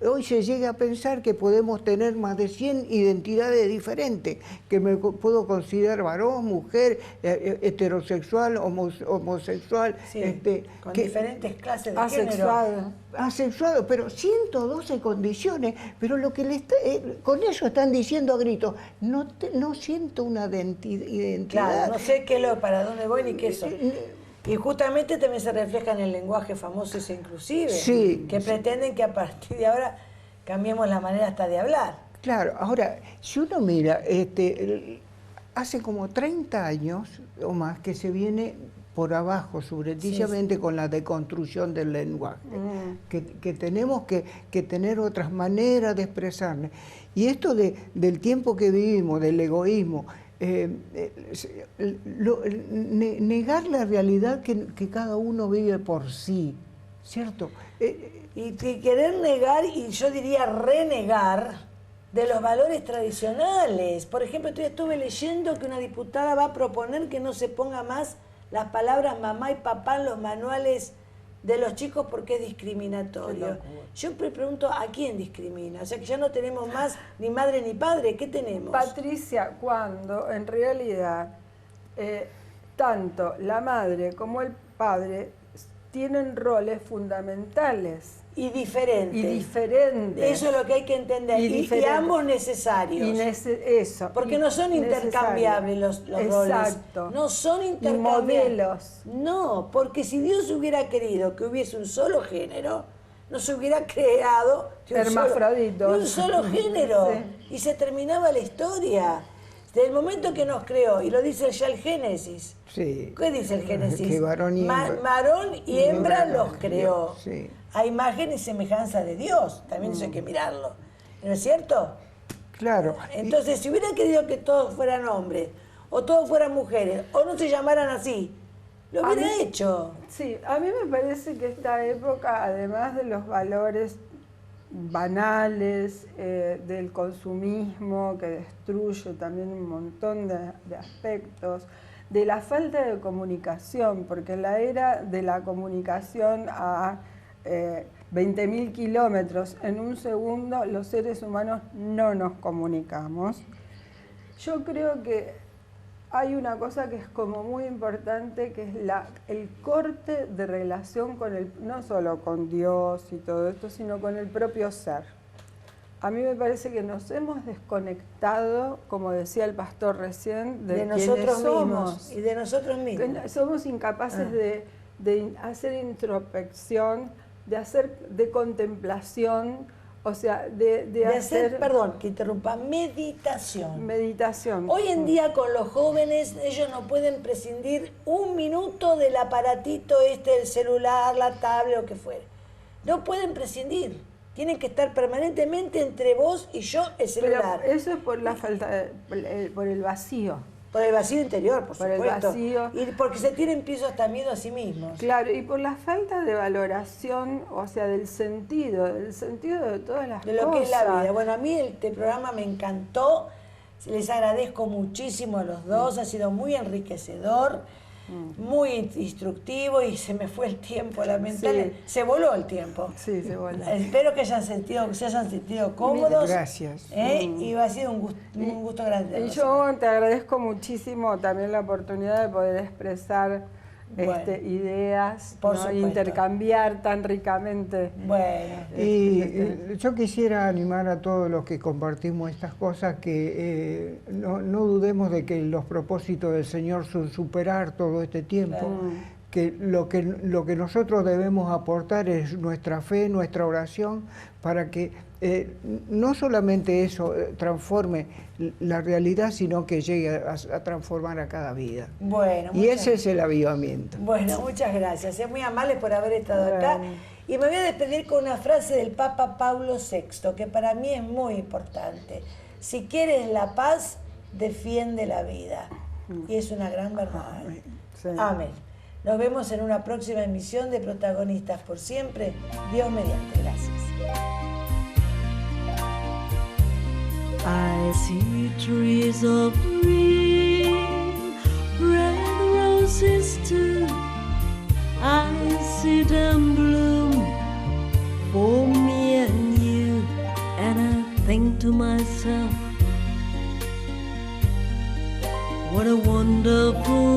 hoy se llegue a pensar que podemos tener más de 100 identidades diferentes, que me puedo considerar varón, mujer, heterosexual, homosexual, con diferentes clases de asexuado. Asexuado, pero 112 condiciones, pero lo que con eso están diciendo a gritos, no siento una identidad. Claro, no sé para dónde voy ni qué soy. Y justamente también se refleja en el lenguaje famoso ese inclusive, sí, que pretenden que a partir de ahora cambiemos la manera hasta de hablar. Claro, ahora, si uno mira, hace como 30 años o más que se viene por abajo, subrepticiamente, con la deconstrucción del lenguaje, que tenemos que tener otras maneras de expresarnos. Y esto del tiempo que vivimos, del egoísmo, negar la realidad que cada uno vive por sí, ¿cierto? Y querer negar, y yo diría renegar, de los valores tradicionales. Por ejemplo, yo estuve leyendo que una diputada va a proponer que no se ponga más las palabras mamá y papá en los manuales de los chicos porque es discriminatorio. Yo me pregunto, ¿a quién discrimina? O sea, que ya no tenemos más ni madre ni padre, ¿qué tenemos? Patricia, cuando en realidad tanto la madre como el padre tienen roles fundamentales. Y diferentes. Eso es lo que hay que entender. Y ambos necesarios. Eso. Porque no son intercambiables los roles. Exacto. No son intercambiables. Modelos. No, porque si Dios hubiera querido que hubiese un solo género, no se hubiera creado hermafroditos. De un solo género. Sí. Y se terminaba la historia. Desde el momento que nos creó, y lo dice ya el Génesis. Sí. ¿Qué dice el Génesis? Que varón y hembra, varón y hembra los creó. Sí. A imagen y semejanza de Dios. También eso hay que mirarlo. ¿No es cierto? Claro. Entonces, si hubiera querido que todos fueran hombres, o todos fueran mujeres, o no se llamaran así, lo hubiera hecho. Sí, a mí me parece que esta época, además de los valores banales, del consumismo que destruye también un montón de aspectos, de la falta de comunicación, porque en la era de la comunicación a 20.000 kilómetros en un segundo, los seres humanos no nos comunicamos. Yo creo que hay una cosa que es como muy importante, que es el corte de relación con no solo con Dios y todo esto, sino con el propio ser. A mí me parece que nos hemos desconectado, como decía el pastor recién, de nosotros somos mismos y de nosotros mismos. Somos incapaces de hacer introspección, de contemplación, o sea, de hacer... Perdón, que interrumpa, meditación. Meditación. Hoy en día con los jóvenes, ellos no pueden prescindir un minuto del aparatito del celular, la tablet, lo que fuere. No pueden prescindir. Tienen que estar permanentemente entre vos y yo, el celular. Pero eso es por la falta, por el vacío. Por el vacío interior, por supuesto. El vacío. Y porque se tienen piso hasta miedo a sí mismos. Claro, y por la falta de valoración, o sea, del sentido de todas las cosas. De lo que es la vida. Bueno, a mí este programa me encantó. Les agradezco muchísimo a los dos. Ha sido muy enriquecedor, muy instructivo y se me fue el tiempo, lamentablemente. Sí. Se voló el tiempo. Sí, se voló. Espero que se hayan sentido cómodos. Gracias. Y ha sido un gusto grande. Y yo te agradezco muchísimo también la oportunidad de poder expresar ideas, ¿no? Intercambiar tan ricamente. Bueno. Y yo quisiera animar a todos los que compartimos estas cosas que no dudemos de que los propósitos del Señor son superar todo este tiempo. Claro. Que lo que nosotros debemos aportar es nuestra fe, nuestra oración, para que no solamente eso transforme la realidad, sino que llegue a transformar a cada vida. Bueno, y ese es el avivamiento. Bueno, muchas gracias. Es muy amable por haber estado acá. Y me voy a despedir con una frase del Papa Pablo VI, que para mí es muy importante. Si quieres la paz, defiende la vida. Y es una gran verdad. Sí. Amén. Nos vemos en una próxima emisión de Protagonistas por Siempre. Dios mediante. Gracias. I see trees of green. to myself, what a wonderful